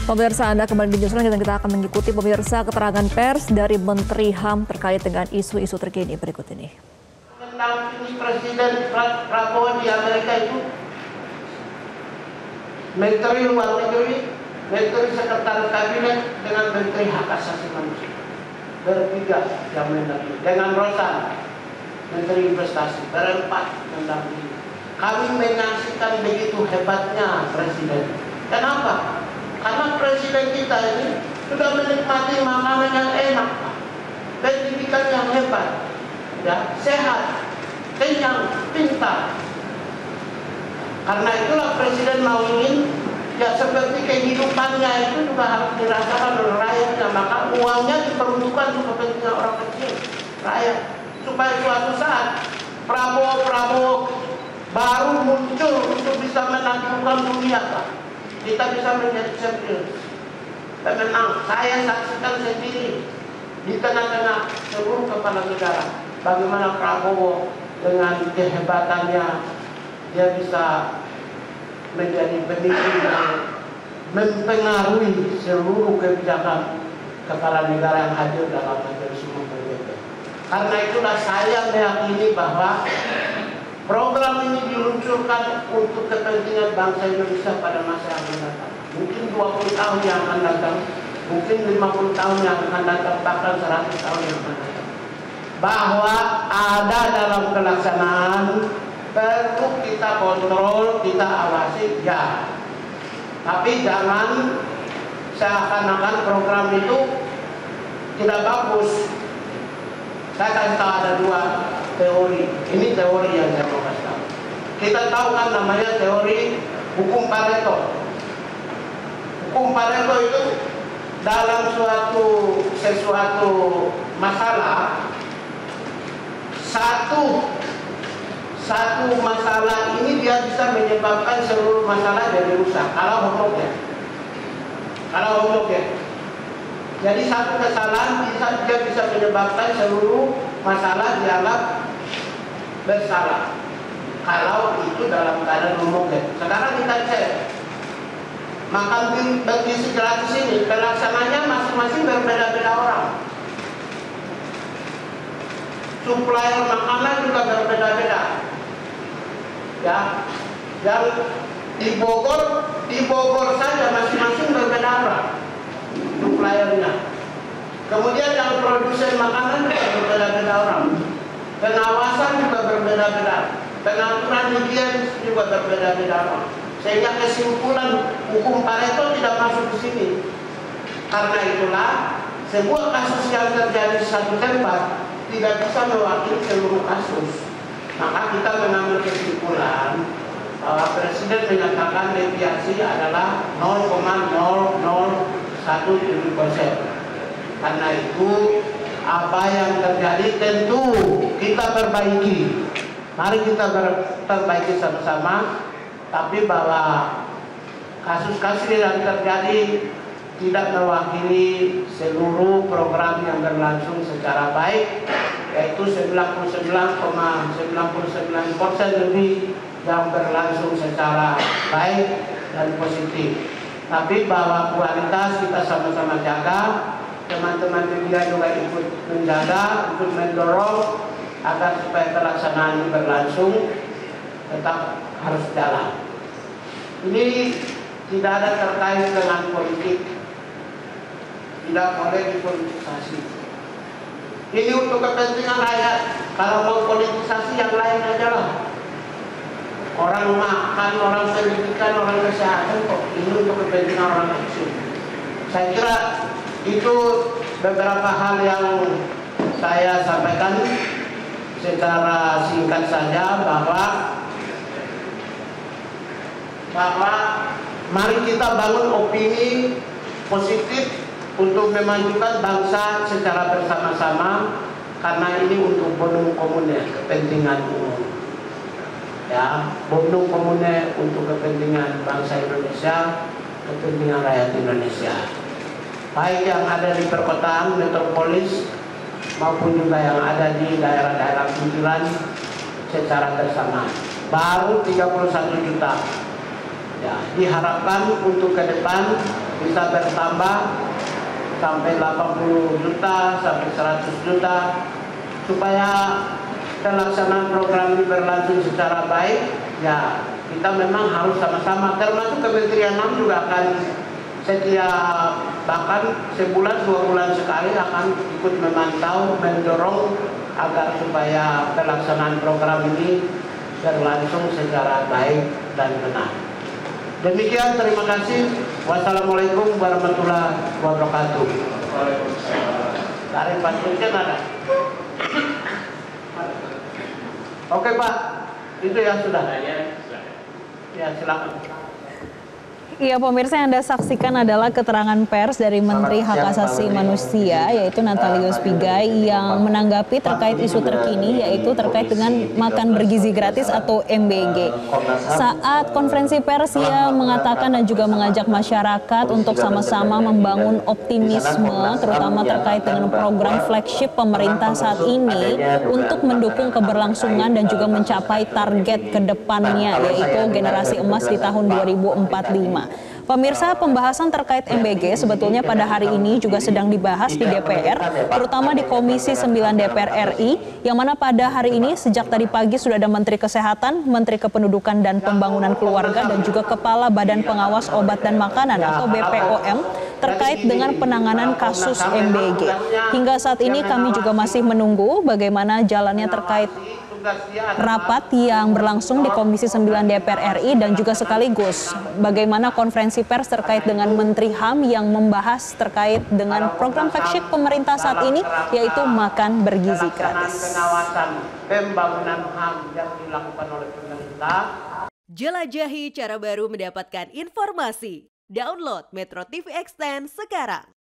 Pemirsa, Anda kembali di Newsroom dan kita akan mengikuti pemirsa keterangan pers dari Menteri HAM terkait dengan isu-isu terkini berikut ini. Tentang Presiden Prabowo di Amerika itu, Menteri Luar Negeri, Menteri Sekretaris Kabinet dengan Menteri Hak Asasi Manusia bertiga yang mendampingi, dengan Rosan Menteri Investasi berempat mendampingi. Kami menyaksikan begitu hebatnya Presiden. Kenapa? Karena Presiden kita ini sudah menikmati makanan yang enak, pendidikan yang hebat, ya, sehat, kenyang, pintar. Karena itulah Presiden mau ingin, ya seperti kehidupannya itu juga harus dirasakan oleh rakyatnya. Maka uangnya diperuntukkan untuk kepentingan orang kecil, rakyat, supaya suatu saat Prabowo baru muncul untuk bisa menaklukkan dunia, Pak. Kita bisa menjadi champion, pemenang. Saya saksikan sendiri di tengah-tengah seluruh kepala negara bagaimana Prabowo dengan kehebatannya dia bisa menjadi pemimpin yang mempengaruhi seluruh kebijakan kepala negara yang hadir dalam majelis umum PBB. Karena itulah saya meyakini bahwa program ini diluncurkan untuk kepentingan bangsa Indonesia pada masa yang akan datang. Mungkin 20 tahun yang akan datang, mungkin 50 tahun yang akan datang, bahkan 100 tahun yang akan datang. Bahwa ada dalam pelaksanaan perlu kita kontrol, kita awasi, ya. Tapi jangan seakan-akan program itu tidak bagus. Saya kasih tahu ada dua teori. Ini teori yang saya mau kasih tahu. Kita tahu kan namanya teori hukum Pareto. Hukum Pareto itu dalam sesuatu masalah, satu masalah ini dia bisa menyebabkan seluruh masalah jadi rusak kalau homogene. Jadi satu kesalahan dia bisa menyebabkan seluruh masalah dianggap bersalah kalau itu dalam keadaan homogen. Sekarang kita cek makan gizi gratis ini pelaksananya masing-masing berbeda-beda orang. Supplier makanan juga berbeda-beda. Ya, yang di Bogor saja masing-masing berbeda orang suppliernya. Kemudian yang produsen makanan juga berbeda-beda orang. Pengawasan juga berbeda-beda. Pengaturan higienis juga berbeda-beda orang. Sehingga kesimpulan hukum Pareto tidak masuk di sini. Karena itulah sebuah kasus yang terjadi di satu tempat tidak bisa mewakili seluruh kasus. Maka kita mengambil kesimpulan bahwa Presiden menyatakan deviasi adalah 0,001%. Karena itu apa yang terjadi tentu kita perbaiki. Mari kita perbaiki sama-sama. Tapi bahwa kasus-kasus yang terjadi tidak mewakili seluruh program yang berlangsung secara baik, yaitu 99,99% lebih yang berlangsung secara baik dan positif. Tapi bahwa kualitas kita sama-sama jaga, teman-teman media juga ikut menjaga, ikut mendorong agar supaya pelaksanaan ini berlangsung tetap harus jalan. Ini tidak ada terkait dengan politik, tidak boleh dipolitisasi. Ini untuk kepentingan rakyat. Kalau mau politisasi yang lain aja lah. Orang makan, orang pendidikan, orang kesehatan kok. Ini untuk kepentingan orang kecil. Saya kira itu beberapa hal yang saya sampaikan secara singkat saja bahwa mari kita bangun opini positif untuk memajukan bangsa secara bersama-sama, karena ini untuk bonum komune, kepentingan umum. Ya, bonum komune untuk kepentingan bangsa Indonesia, kepentingan rakyat Indonesia. Baik yang ada di perkotaan, metropolis, maupun juga yang ada di daerah-daerah pinggiran secara bersama. Baru 31 juta Ya, diharapkan untuk ke depan bisa bertambah sampai 80 juta, sampai 100 juta, supaya pelaksanaan program ini berlangsung secara baik. Ya, kita memang harus sama-sama, termasuk Kementerian HAM juga akan setiap bahkan sebulan 2 bulan sekali akan ikut memantau, mendorong agar supaya pelaksanaan program ini berlangsung secara baik dan benar. Demikian, terima kasih. Wassalamualaikum warahmatullahi wabarakatuh. Dari Pak Dirjen ada? Oke Pak, itu yang sudah. Ya, silakan. Iya, pemirsa, yang Anda saksikan adalah keterangan pers dari Menteri Hak Asasi Manusia, yaitu Natalius Pigai, yang menanggapi terkait isu terkini, yaitu terkait dengan makan bergizi gratis atau MBG. Saat konferensi pers, ia mengatakan dan juga mengajak masyarakat untuk sama-sama membangun optimisme, terutama terkait dengan program flagship pemerintah saat ini untuk mendukung keberlangsungan dan juga mencapai target ke depannya, yaitu generasi emas di tahun 2045. Pemirsa, pembahasan terkait MBG sebetulnya pada hari ini juga sedang dibahas di DPR, terutama di Komisi 9 DPR RI, yang mana pada hari ini sejak tadi pagi sudah ada Menteri Kesehatan, Menteri Kependudukan dan Pembangunan Keluarga, dan juga Kepala Badan Pengawas Obat dan Makanan atau BPOM terkait dengan penanganan kasus MBG. Hingga saat ini kami juga masih menunggu bagaimana jalannya terkait rapat yang berlangsung di Komisi 9 DPR RI dan juga sekaligus bagaimana konferensi pers terkait dengan Menteri HAM yang membahas terkait dengan program flagship pemerintah saat ini, yaitu makan bergizi gratis. Pengawasan pembangunan HAM yang dilakukan oleh pemerintah. Jelajahi cara baru mendapatkan informasi. Download Metro TV Extend sekarang.